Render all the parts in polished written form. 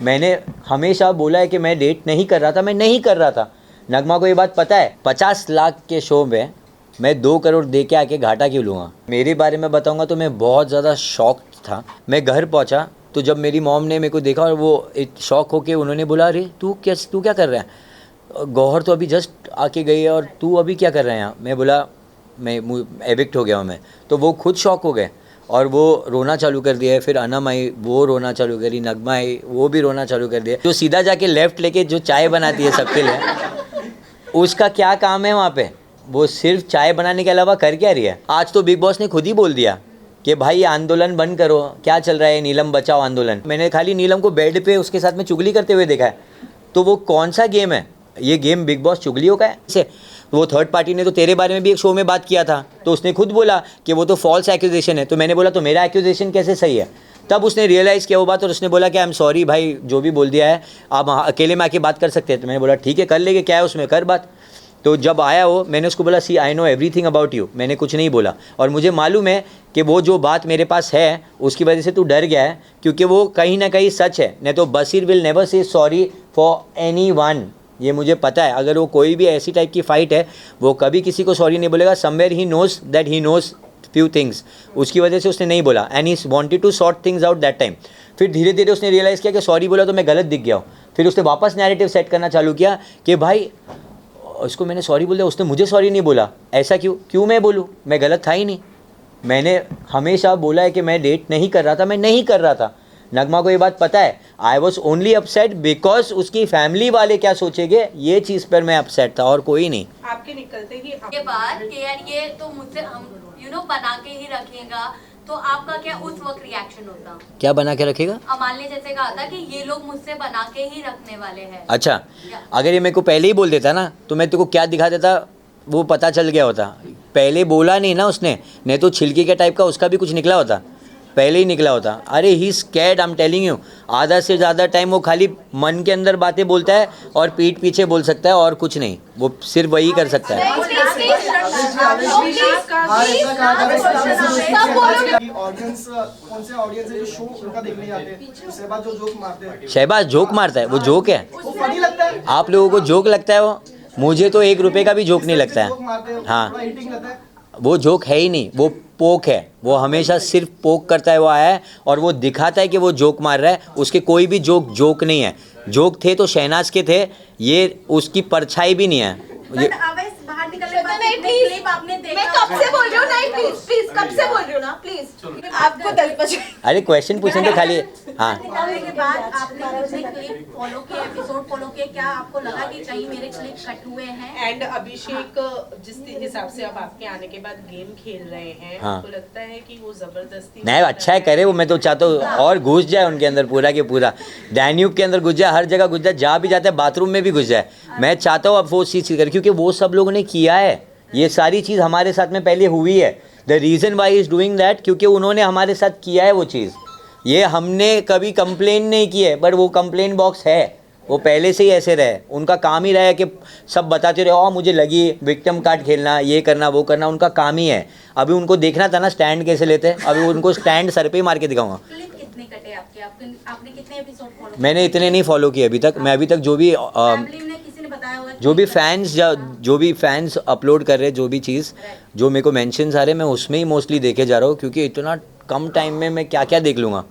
मैंने हमेशा बोला है कि मैं डेट नहीं कर रहा था, मैं नहीं कर रहा था। नगमा को ये बात पता है। 50 लाख के शो में मैं 2 करोड़ दे के आके घाटा क्यों लूँगा। मेरे बारे में बताऊँगा तो मैं बहुत ज़्यादा शॉक था। मैं घर पहुँचा तो जब मेरी मॉम ने मेरे को देखा और वो शॉक होके उन्होंने बोला, अरे तू क्या कर रहा है, गौहर तो अभी जस्ट आके गई है और तू अभी क्या कर रहा है यहाँ। मैं बोला मैं एविक्ट हो गया हूँ मैं। तो वो खुद शॉक हो गए और वो रोना चालू कर दिया है। फिर अनम आई, वो रोना चालू करी, नगमा आई, वो भी रोना चालू कर दिया। जो सीधा जाके लेफ़्ट लेके जो चाय बनाती है सबके लिए, उसका क्या काम है वहाँ पे, वो सिर्फ चाय बनाने के अलावा कर क्या रही है। आज तो बिग बॉस ने खुद ही बोल दिया कि भाई आंदोलन बंद करो, क्या चल रहा है नीलम बचाओ आंदोलन। मैंने खाली नीलम को बेड पे उसके साथ में चुगली करते हुए देखा है। तो वो कौन सा गेम है, ये गेम बिग बॉस चुगलियों का है। इसे वो थर्ड पार्टी ने तो तेरे बारे में भी एक शो में बात किया था, तो उसने खुद बोला कि वो तो फॉल्स एक्यूजेशन है। तो मैंने बोला तो मेरा एक्यूजेशन कैसे सही है। तब उसने रियलाइज़ किया वो बात और उसने बोला कि आई एम सॉरी भाई, जो भी बोल दिया है आप अकेले में आके बात कर सकते हैं। तो मैंने बोला ठीक है कर लेंगे, क्या है उसमें, कर बात। तो जब आया वो, मैंने उसको बोला see I know everything about you, मैंने कुछ नहीं बोला और मुझे मालूम है कि वो जो बात मेरे पास है उसकी वजह से तू डर गया है, क्योंकि वो कहीं ना कहीं सच है। नहीं तो Basir will never say sorry for anyone, ये मुझे पता है। अगर वो कोई भी ऐसी टाइप की फ़ाइट है वो कभी किसी को सॉरी नहीं बोलेगा। Somewhere he knows that he knows few things, उसकी वजह से उसने नहीं बोला and he wanted to sort things out that time. फिर धीरे धीरे उसने रियलाइज़ किया कि सॉरी बोला तो मैं गलत दिख गया हूँ। फिर उसने वापस नैरेटिव सेट करना चालू किया कि भाई उसको मैंने सॉरी बोल दिया, उसने मुझे सॉरी नहीं बोला, ऐसा क्यों मैं बोलूँ, मैं गलत था ही नहीं। मैंने हमेशा बोला है कि मैं डेट नहीं कर रहा था, मैं नहीं कर रहा था। नगमा को ये बात पता है। I was only upset because उसकी फैमिली वाले क्या सोचेंगे, ये चीज़ पर मैं अपसेट था और कोई नहीं। आपके निकलते ही के बाद कि यार ये तो मुझसे हम बना के ही रखेगा, तो आपका क्या उस वक्त रिएक्शन होता? क्या बना के रखेगा? अमाल ने जैसे कहा था कि ये लोग मुझसे बना के ही रखने वाले हैं। अच्छा, अगर ये मेरे को पहले ही बोल देता ना तो मैं तेरे को क्या दिखा देता वो पता चल गया होता। पहले बोला नहीं ना उसने, नहीं तो छिलके के टाइप का उसका भी कुछ निकला होता, पहले ही निकला होता। अरे he scared, I am telling you. आधा से ज़्यादा टाइम वो खाली मन के अंदर बातें बोलता है और पीठ पीछे बोल सकता है और कुछ नहीं, वो सिर्फ वही कर सकता है। शहबाज जोक मारता है, वो जोक है, आप लोगों को जोक लगता है वो, मुझे तो 1 रुपये का भी जोक नहीं लगता है। हाँ, वो जोक है ही नहीं, वो पोक है। वो हमेशा सिर्फ पोक करता है, वो आया है और वो दिखाता है कि वो जोक मार रहा है। उसके कोई भी जोक नहीं है। जोक थे तो शहनाज के थे, ये उसकी परछाई भी नहीं है। ये बाहर निकलने मैं कब से बोल रही हूँ, नहीं प्लीज कब से बोल रही हूँ ना, प्लीज आपको 10 बजे। अरे क्वेश्चन पूछने तो खाली। हाँ, के बाद आपने क्लिप फॉलो किया, एपिसोड फॉलो किया, क्या आपको लगा कि कहीं मेरे क्लिप कट हुए हैं? एंड अभिषेक जिस हिसाब से अब आपके आने के बाद गेम खेल रहे हैं, हाँ, तो लगता है कि वो जबरदस्ती नहीं अच्छा है करे वो, मैं तो चाहता हूँ और घुस जाए उनके अंदर पूरा के पूरा, डैन्यूब के अंदर घुस जाए, हर जगह घुस जाए, जहाँ भी जाता है बाथरूम में भी घुस जाए। मैं चाहता हूँ अब वो चीज़ करे, क्योंकि वो सब लोगों ने किया है। ये सारी चीज़ हमारे साथ में पहले हुई है। The reason why is doing that, क्योंकि उन्होंने हमारे साथ किया है वो चीज़। ये हमने कभी कंप्लेन नहीं की है, बट वो कंप्लेन बॉक्स है, वो पहले से ही ऐसे रहे। उनका काम ही रहा है कि सब बताते रहे, ओ मुझे लगी विक्टिम कार्ड खेलना, ये करना वो करना, उनका काम ही है। अभी उनको देखना था ना स्टैंड कैसे लेते हैं, अभी उनको स्टैंड सर पे ही मार के दिखाऊंगा। कितने कटे आपने कितने एपिसोड फॉलो? मैंने इतने नहीं फॉलो किए अभी तक। मैं अभी तक जो भी फैंस अपलोड कर रहे, जो भी चीज़ जो मेरे को मेंशंस आ रहे, मैं उसमें ही मोस्टली देखे जा रहा हूँ, क्योंकि इतना कम टाइम में मैं क्या क्या देख लूँगा।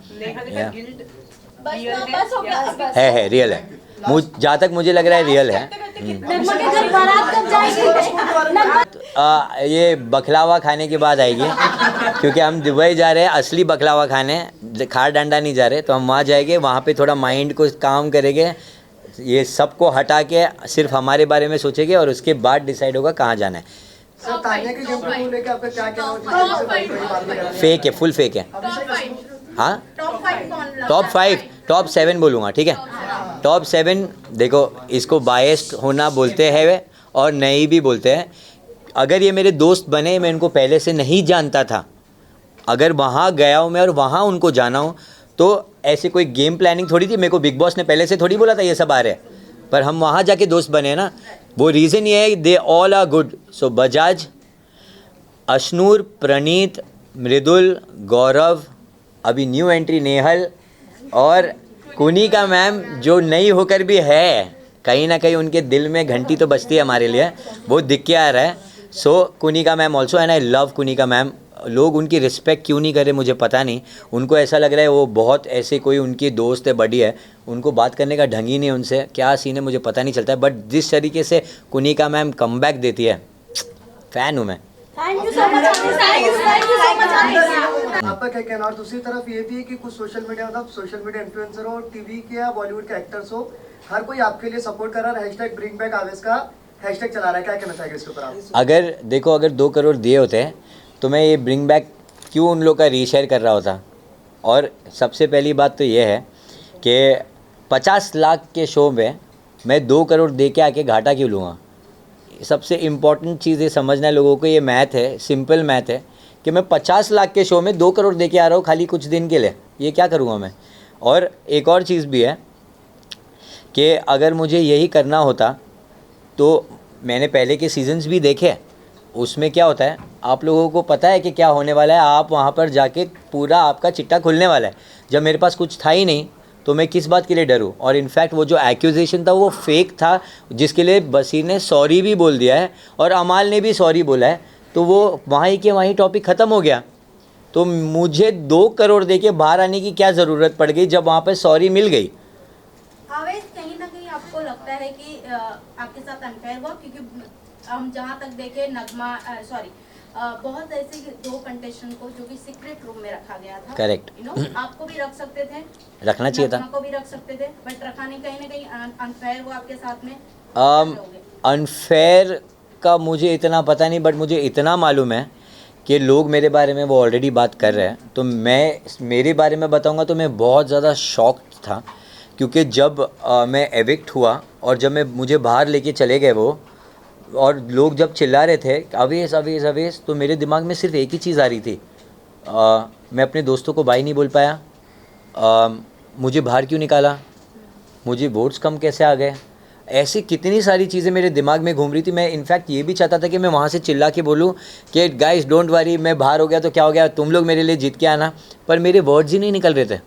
है रियल है, जहाँ तक मुझे लग रहा है रियल है। ये बखलावा खाने के बाद आएगी, क्योंकि हम दुबई जा रहे हैं असली बखलावा खाने, खार डंडा नहीं जा रहे। तो हम वहाँ जाएंगे, वहाँ पे थोड़ा माइंड को काम करेंगे, ये सबको हटा के सिर्फ हमारे बारे में सोचेंगे और उसके बाद डिसाइड होगा कहाँ जाना है। फेक है, फुल फेक है। हाँ, टॉप 7 बोलूँगा, ठीक है। टॉप 7 देखो, इसको बायस्ड होना बोलते हैं और नहीं भी बोलते हैं। अगर ये मेरे दोस्त बने, मैं इनको पहले से नहीं जानता था, अगर वहाँ गया हूँ मैं और वहाँ उनको जाना हूँ, तो ऐसे कोई गेम प्लानिंग थोड़ी थी। मेरे को बिग बॉस ने पहले से थोड़ी बोला था ये सब आ रहे हैं, पर हम वहाँ जाके दोस्त बने ना। वो रीज़न ये है, दे ऑल आर गुड। सो बजाज, अशनूर, प्रणीत, मृदुल, गौरव, अभी न्यू एंट्री नेहल और कुनिका मैम जो नहीं होकर भी है, कहीं ना कहीं उनके दिल में घंटी तो बजती है हमारे लिए, वो दिख के आ रहा है. So Kunika ma'am also, and I love Kunika ma'am. लोग उनकी रिस्पेक्ट क्यों नहीं करे मुझे पता नहीं. उनको ऐसा लग रहा है वो बहुत ऐसे कोई उनकी दोस्त है, बड़ी है, उनको बात करने का ढंग ही नहीं उनसे. क्या सीन है मुझे पता नहीं चलता है, बट जिस तरीके से कुनिका मैम कमबैक देती है, फ़ैन हूँ मैं. Thank you so much, thank you so much. आपका क्या कहना. और दूसरी तरफ ये भी है कि कुछ सोशल मीडिया मतलब सोशल मीडिया इन्फ्लुएंसर हो, टीवी के या बॉलीवुड के एक्टर्स हो, हर कोई आपके लिए सपोर्ट कर रहा है. हैशटैग ब्रिंग बैक आवेश का हैशटैग चला रहा है. क्या कहना चाहेंगे इसके ऊपर आप? अगर देखो, अगर 2 करोड़ दिए होते तो मैं ये ब्रिंग बैक क्यों उन लोग का रीशेयर कर रहा होता. और सबसे पहली बात तो ये है कि 50 लाख के शो में मैं 2 करोड़ दे के आके घाटा क्यों लूँगा. सबसे इम्पॉर्टेंट चीज़ ये समझना है लोगों को, ये मैथ है, सिंपल मैथ है कि मैं 50 लाख के शो में 2 करोड़ दे के आ रहा हूँ खाली कुछ दिन के लिए. ये क्या करूँगा मैं. और एक और चीज़ भी है कि अगर मुझे यही करना होता तो मैंने पहले के सीजन्स भी देखे. उसमें क्या होता है, आप लोगों को पता है कि क्या होने वाला है. आप वहाँ पर जाके पूरा आपका चिट्टा खुलने वाला है. जब मेरे पास कुछ था ही नहीं तो मैं किस बात के लिए डरूं. और इनफैक्ट वो जो एक्यूजेशन था वो फेक था, जिसके लिए बसीर ने सॉरी भी बोल दिया है और अमाल ने भी सॉरी बोला है. तो वो वहीं के वहीं टॉपिक ख़त्म हो गया. तो मुझे 2 करोड़ दे के बाहर आने की क्या ज़रूरत पड़ गई जब वहाँ पर सॉरी मिल गई. आवेश, कहीं ना कहीं आपको लगता है कि आपके साथ अनफेयर हुआ, क्योंकि हम जहाँ तक देखे नगमा बहुत ऐसे 2 कंटेस्टेंट को जो कि सीक्रेट रूम में रखा गया था. करेक्ट. आपको भी रख सकते थे, रखना चाहिए था. नगमा को भी रख सकते थे, बट रखा नहीं. कहीं ना कहीं अनफेयर हुआ आपके साथ में. अनफेयर का मुझे इतना पता नहीं, बट मुझे इतना मालूम है कि लोग मेरे बारे में वो ऑलरेडी बात कर रहे हैं. तो मैं मेरे बारे में बताऊंगा तो मैं बहुत ज़्यादा शॉक्ड था, क्योंकि जब मैं एविक्ट हुआ और जब मुझे बाहर लेके चले गए वो, और लोग जब चिल्ला रहे थे अवेश अवेश अवेश, तो मेरे दिमाग में सिर्फ एक ही चीज़ आ रही थी. मैं अपने दोस्तों को बाय नहीं बोल पाया. मुझे बाहर क्यों निकाला, मुझे वोट्स कम कैसे आ गए. ऐसी कितनी सारी चीज़ें मेरे दिमाग में घूम रही थी. मैं इनफैक्ट ये भी चाहता था कि मैं वहाँ से चिल्ला के बोलूँ कि गाइस डोंट वरी, मैं बाहर हो गया तो क्या हो गया, तुम लोग मेरे लिए जीत के आना. पर मेरे वर्ड्स ही नहीं निकल रहे थे,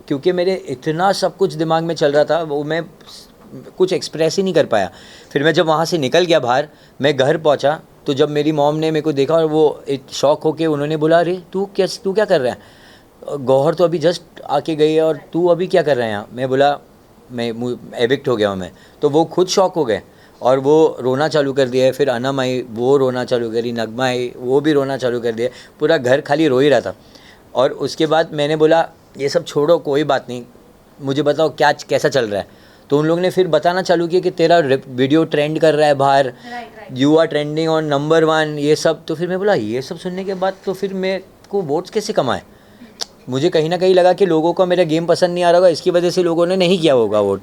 क्योंकि मेरे इतना सब कुछ दिमाग में चल रहा था, वो मैं कुछ एक्सप्रेस ही नहीं कर पाया. फिर मैं जब वहाँ से निकल गया बाहर, मैं घर पहुँचा तो जब मेरी मॉम ने मेरे को देखा और वो शॉक होके उन्होंने बोला, अरे तू क्या कर रहा है, गौहर तो अभी जस्ट आके गई है और तू अभी क्या कर रहा है यहाँ. मैं बोला मैं एविक्ट हो गया हूँ मैं. तो वो खुद शॉक हो गए और वो रोना चालू कर दिया. फिर अनम आई, वो रोना चालू करी, नगमा आई, वो भी रोना चालू कर दिया. पूरा घर खाली रो ही रहा था. और उसके बाद मैंने बोला ये सब छोड़ो, कोई बात नहीं, मुझे बताओ क्या कैसा चल रहा है. तो उन लोगों ने फिर बताना चालू किया कि तेरा वीडियो ट्रेंड कर रहा है बाहर, you are trending on number 1, ये सब. तो फिर मैं बोला ये सब सुनने के बाद तो फिर मेरे को वोट्स कैसे कमाए. मुझे कहीं ना कहीं लगा कि लोगों को मेरा गेम पसंद नहीं आ रहा होगा, इसकी वजह से लोगों ने नहीं किया होगा वोट.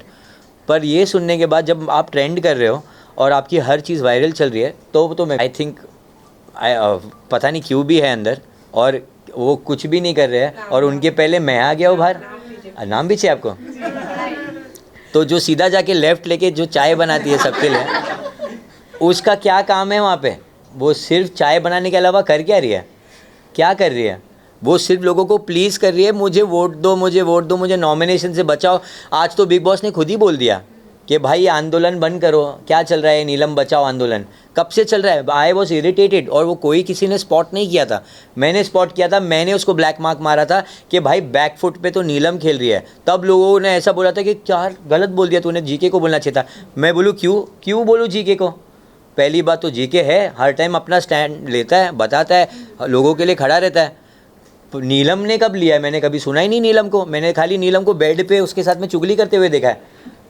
पर ये सुनने के बाद जब आप ट्रेंड कर रहे हो और आपकी हर चीज़ वायरल चल रही है तो मैं आई थिंक पता नहीं क्यों भी है अंदर, और वो कुछ भी नहीं कर रहे हैं और उनके पहले मैं आ गया हूँ बाहर. नाम भी चाहिए आपको. तो जो सीधा जाके लेफ़्ट लेके जो चाय बनाती है सबके लिए, उसका क्या काम है वहाँ पे. वो सिर्फ चाय बनाने के अलावा कर क्या रही है, क्या कर रही है. वो सिर्फ लोगों को प्लीज़ कर रही है, मुझे वोट दो, मुझे वोट दो, मुझे नॉमिनेशन से बचाओ. आज तो बिग बॉस ने खुद ही बोल दिया कि भाई आंदोलन बंद करो. क्या चल रहा है नीलम बचाओ आंदोलन, कब से चल रहा है. I was irritated. और वो कोई किसी ने स्पॉट नहीं किया था, मैंने स्पॉट किया था. मैंने उसको ब्लैक मार्क मारा था कि भाई बैक फुट पे तो नीलम खेल रही है. तब लोगों ने ऐसा बोला था कि क्या गलत बोल दिया तूने, जीके को बोलना चाहिए था. मैं बोलूँ क्यों बोलूँ जीके को. पहली बात तो जीके है, हर टाइम अपना स्टैंड लेता है, बताता है, लोगों के लिए खड़ा रहता है. नीलम ने कब लिया है, मैंने कभी सुना ही नहीं नीलम को. मैंने खाली नीलम को बेड पे उसके साथ में चुगली करते हुए देखा है.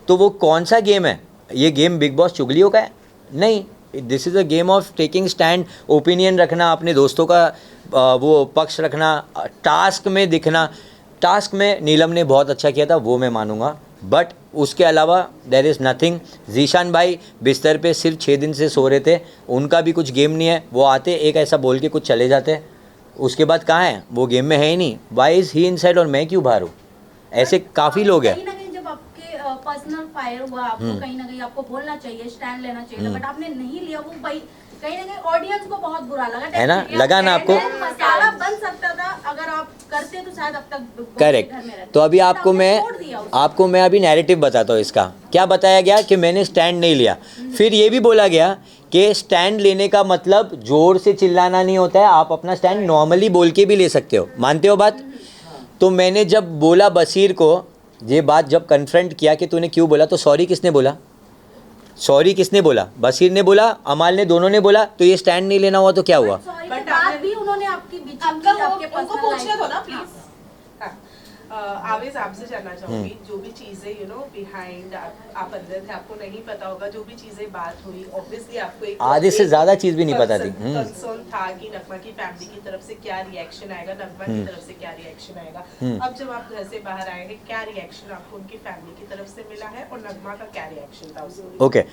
तो वो कौन सा गेम है, ये गेम बिग बॉस चुगलियों का है नहीं. This is a game of taking stand, opinion रखना, अपने दोस्तों का वो पक्ष रखना, टास्क में दिखना. टास्क में नीलम ने बहुत अच्छा किया था, वो मैं मानूंगा. बट उसके अलावा देयर इज़ नथिंग. जीशान भाई बिस्तर पे सिर्फ 6 दिन से सो रहे थे, उनका भी कुछ गेम नहीं है. वो आते एक ऐसा बोल के कुछ चले जाते, उसके बाद कहाँ है, वो गेम में है ही नहीं. वाई इज़ ही इनसाइड और मैं क्यों बाहर हूँ. ऐसे काफ़ी लोग हैं. कहीं ना कहीं जब आपके पर्सनल फायर हुआ, आपको कहीं ना कहीं आपको बोलना चाहिए, स्टैंड लेना चाहिए, बट आपने नहीं लिया. वो भाई कहीं ना कहीं ऑडियंस को बहुत बुरा लगा, है ना? लगा ना आपको? मसाला बन सकता था, अगर आप करते तो शायद अब तक घर में करेक्ट। रहते। तो अभी आपको मैं अभी नैरेटिव बताता हूँ इसका। क्या बताया गया कि मैंने स्टैंड नहीं लिया, फिर ये भी बोला गया कि स्टैंड लेने का मतलब जोर से चिल्लाना नहीं होता है, आप अपना स्टैंड नॉर्मली बोल के भी ले सकते हो। मानते हो बात? तो मैंने जब बोला बशीर को ये बात, जब कन्फ्रंट किया कि तूने क्यों बोला, तो सॉरी किसने बोला? सॉरी किसने बोला? बशीर ने बोला, अमाल ने, दोनों ने बोला। तो ये स्टैंड नहीं लेना हुआ तो क्या हुआ? सॉरी के बाद भी उन्होंने आपकी बीच में आपका आपके उनको पर्सनल पूछने दो ना प्लीज। आवेश आपसे जानना चाहूंगी, जो भी चीजें बिहाइंड आप अंदर थे, आपको नहीं पता होगा, जो भी चीजें बात हुई, ऑब्वियसली आपको एक आधे से ज्यादा चीज भी नहीं पता थी। कंसर्न था कि नगमा की फैमिली की तरफ से क्या रिएक्शन आएगा, नगमा की तरफ से क्या रिएक्शन आएगा। अब जब आप घर से बाहर आए हैं, क्या रिएक्शन आपको उनकी फैमिली की तरफ से मिला है और नगमा का क्या रिएक्शन था उसको? ओके,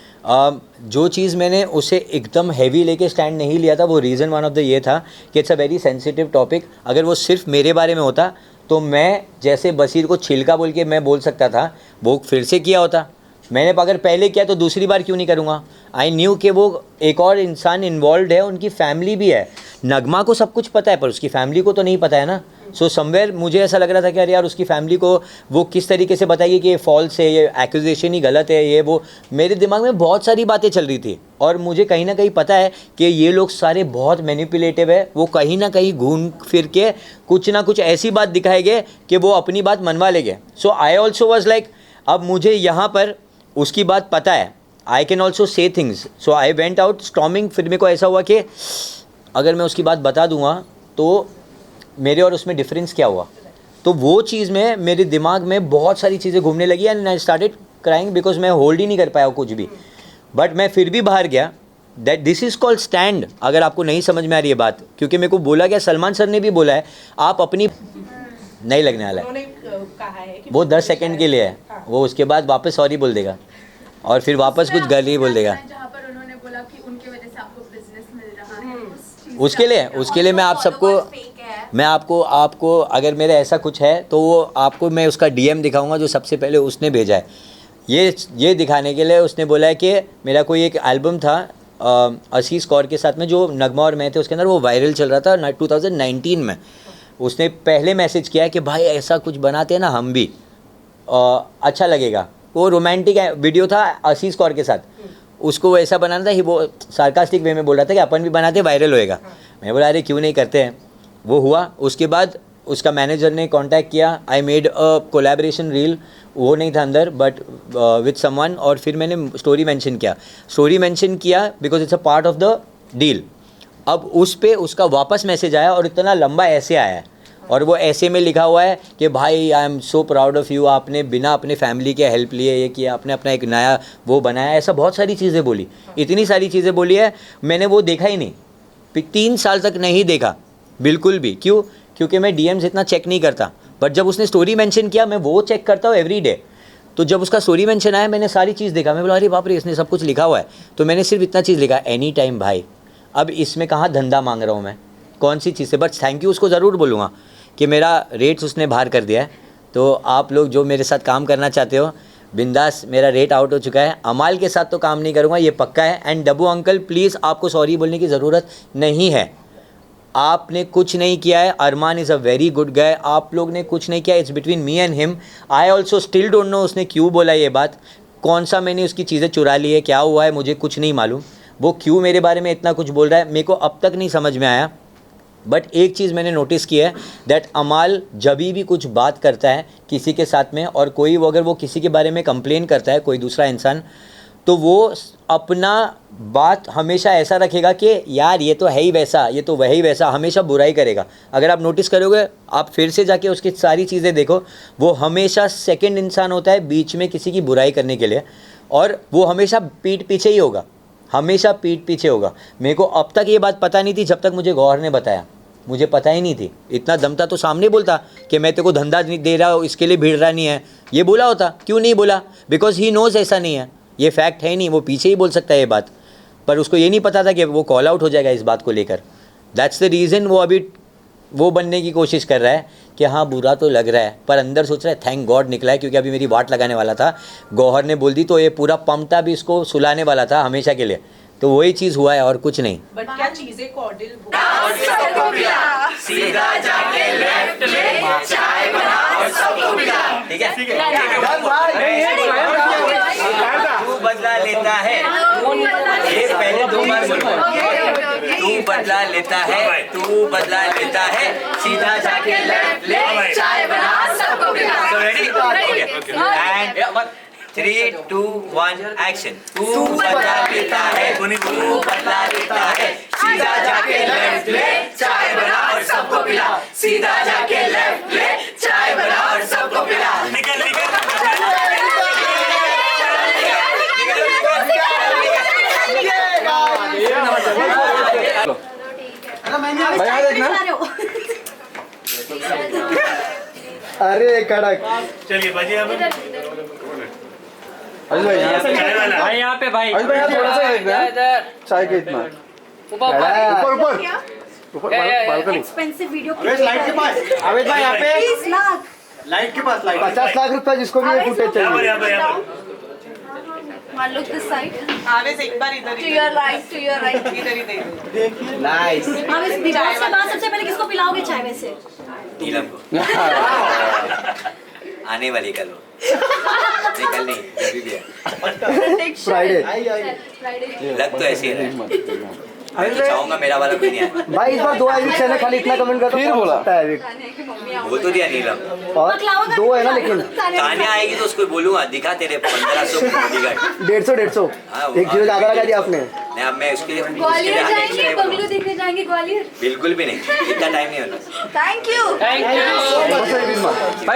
जो चीज़ मैंने उसे एकदम हैवी लेके स्टैंड नहीं लिया था, वो रीज़न वन ऑफ द ये था कि it's a very sensitive topic. अगर वो सिर्फ मेरे बारे में होता तो मैं जैसे बशीर को छिलका बोल के मैं बोल सकता था, वो फिर से किया होता। मैंने अगर पहले किया तो दूसरी बार क्यों नहीं करूँगा? आई न्यू कि वो एक और इंसान इन्वॉल्व है, उनकी फैमिली भी है। नगमा को सब कुछ पता है पर उसकी फैमिली को तो नहीं पता है ना। सो समवेयर मुझे ऐसा लग रहा था कि अरे यार, उसकी फैमिली को वो किस तरीके से बताएगी कि ये फॉल्स है, ये एक्यूजेशन ही गलत है, ये वो। मेरे दिमाग में बहुत सारी बातें चल रही थी और मुझे कहीं ना कहीं पता है कि ये लोग सारे बहुत मैनिपुलेटिव है। वो कहीं ना कहीं घूम फिर के कुछ ना कुछ ऐसी बात दिखाएंगे कि वो अपनी बात मनवा लेंगे। सो आई ऑल्सो वॉज लाइक, अब मुझे यहाँ पर उसकी बात पता है, I can also say things. So I went out storming. फिर मेरे को ऐसा हुआ कि अगर मैं उसकी बात बता दूंगा तो मेरे और उसमें डिफरेंस क्या हुआ। तो वो चीज़ में मेरे दिमाग में बहुत सारी चीज़ें घूमने लगी and I started crying because मैं होल्ड ही नहीं कर पाया कुछ भी। बट मैं फिर भी बाहर गया। That this is called stand. अगर आपको नहीं समझ में आ रही है बात, क्योंकि मेरे को बोला गया, सलमान सर ने भी बोला है, आप अपनी नहीं लगने वाला है। उन्होंने कहा है कि वो 10 सेकंड के लिए है, वो उसके बाद वापस सॉरी बोल देगा और फिर वापस कुछ गली बोल देगा। जहाँ पर उन्होंने बोला कि उनके वजह से आपको बिजनेस मिल रहा है, उस चीज़ उसके लिए मैं आप सबको, मैं आपको अगर मेरे ऐसा कुछ है तो वो आपको मैं उसका डीएम दिखाऊंगा जो सबसे पहले उसने भेजा है। ये दिखाने के लिए उसने बोला है कि मेरा कोई एक एल्बम था असीस कौर के साथ में, जो नगमा और मैं थे उसके अंदर, वो वायरल चल रहा था 2019 में। उसने पहले मैसेज किया कि भाई ऐसा कुछ बनाते हैं ना हम भी, अच्छा लगेगा। वो रोमांटिक वीडियो था असीस कौर के साथ, उसको वैसा बनाना था ही। वो सार्कास्टिक वे में बोल रहा था कि अपन भी बनाते वायरल होएगा। मैं बोला अरे क्यों नहीं करते हैं। वो हुआ। उसके बाद उसका मैनेजर ने कांटेक्ट किया, I made a collaboration reel, वो नहीं था अंदर बट विद समवन। और फिर मैंने स्टोरी मेंशन किया because it's a part of the deal. अब उस पे उसका वापस मैसेज आया और इतना लंबा ऐसे आया है और वो ऐसे में लिखा हुआ है कि भाई I am so proud of you, आपने बिना अपने फैमिली के हेल्प लिए ये किया, आपने अपना एक नया वो बनाया। ऐसा बहुत सारी चीज़ें बोली, इतनी सारी चीज़ें बोली है। मैंने वो देखा ही नहीं, 3 साल तक नहीं देखा बिल्कुल भी। क्यों? क्योंकि मैं डीएम्स इतना चेक नहीं करता। बट जब उसने स्टोरी मेंशन किया, मैं वो चेक करता हूँ एवरी डे। तो जब उसका स्टोरी मेंशन आया, मैंने सारी चीज़ देखा। मैं बोला अरे बाप रे, इसने सब कुछ लिखा हुआ है। तो मैंने सिर्फ इतना चीज़ लिखा, एनी टाइम भाई। अब इसमें कहाँ धंधा मांग रहा हूँ मैं, कौन सी चीज़ से। बट थैंक यू उसको ज़रूर बोलूँगा कि मेरा रेट्स उसने बाहर कर दिया है। तो आप लोग जो मेरे साथ काम करना चाहते हो, बिंदास, मेरा रेट आउट हो चुका है। अमाल के साथ तो काम नहीं करूँगा, ये पक्का है। एंड डब्बू अंकल प्लीज़, आपको सॉरी बोलने की ज़रूरत नहीं है। आपने कुछ नहीं किया है। Arman is a very good guy. आप लोग ने कुछ नहीं किया। It's between me and him. I also still don't know उसने क्यों बोला ये बात, कौन सा मैंने उसकी चीज़ें चुरा ली है, क्या हुआ है, मुझे कुछ नहीं मालूम। वो क्यों मेरे बारे में इतना कुछ बोल रहा है, मेरे को अब तक नहीं समझ में आया। बट एक चीज़ मैंने नोटिस की है दैट अमाल जब भी कुछ बात करता है किसी के साथ में, और कोई अगर वो किसी के बारे में कंप्लेन करता है, कोई दूसरा इंसान, तो वो अपना बात हमेशा ऐसा रखेगा कि यार ये तो है ही वैसा, ये तो वही वैसा, हमेशा बुराई करेगा। अगर आप नोटिस करोगे, आप फिर से जाके उसकी सारी चीज़ें देखो, वो हमेशा सेकंड इंसान होता है बीच में किसी की बुराई करने के लिए, और वो हमेशा पीठ पीछे ही होगा, हमेशा पीठ पीछे होगा। मेरे को अब तक ये बात पता नहीं थी जब तक मुझे गौहर ने बताया। मुझे पता ही नहीं थी। इतना दम था तो सामने बोलता कि मैं तेरे को धंधा नहीं दे रहा हूँ, इसके लिए भिड़ रहा नहीं है, ये बोला होता। क्यों नहीं बोला? बिकॉज ही नोज़ ऐसा नहीं है, ये फैक्ट है ही नहीं। वो पीछे ही बोल सकता है ये बात, पर उसको ये नहीं पता था कि वो कॉल आउट हो जाएगा इस बात को लेकर। दैट्स द रीज़न वो अभी वो बनने की कोशिश कर रहा है कि हाँ बुरा तो लग रहा है, पर अंदर सोच रहा है थैंक गॉड निकला है, क्योंकि अभी मेरी वाट लगाने वाला था। गौहर ने बोल दी तो ये पूरा पमटा भी इसको सुलाने वाला था हमेशा के लिए। तो वही चीज़ हुआ है और कुछ नहीं। बट क्या चीजें कॉर्डियल हो सीधा जाके लेफ्ट ले चाय बना और सबको पिला। ठीक है तू बदला लेता है, ये पहले 2 बार बोलो। तू बदला लेता है, तू बदला लेता है, सीधा जाके लेफ्ट ले चाय बना सबको पिला। So ready? And 3, 2, 1 action. तू बदला लेता है, तू बदला लेता है, सीधा जाके लेफ्ट ले चाय बना और सबको पिला। सीधा जाके लेफ्ट ले चाय बना और सबको पिला। निकल निकल भैया देखना। अरे कड़क। चलिए बाजी यहाँ पे भाई यहाँ पे भाई भाई थोड़ा सा देखना चाय के इतना ऊपर बालकनी एक्सपेंसिव वीडियो लाइट के पास आवेद भाई यहाँ पे 30 लाख लाइट के पास लाइट 50 लाख रुपए जिसको भी ये फुटेज चाहिए। यहाँ पर One look this side. आवेश एक बार इधर To your right, to your right. इधर इधर नाइस अब इस दिवस के बाद सबसे पहले किसको पिलाओगे चाय में से? नीलम को आने वाली कल वो नहीं कल नहीं अभी भी है। फ्राइडे लग तो ऐसी है मैं तो चाहूंगा मेरा वाला कोई नहीं आए। भाई इस बार 2 एडिक्शन है खाली इतना कमेंट करता फिर बोला बोल तो दिया नीलम। और 2 है ना लेकिन तान्या आएगी तो उसको बोलूंगा दिखा तेरे 1500 बॉडीगार्ड। 150 हाँ, वो- एक जीरो ज्यादा लगा दिया आपने। नहीं अब मैं उसके लिए ग्वालियर जाएंगे, बंगलो देखने जाएंगे ग्वालियर। बिल्कुल भी नहीं इतना टाइम नहीं होता। Thank you. बस ये भी मार।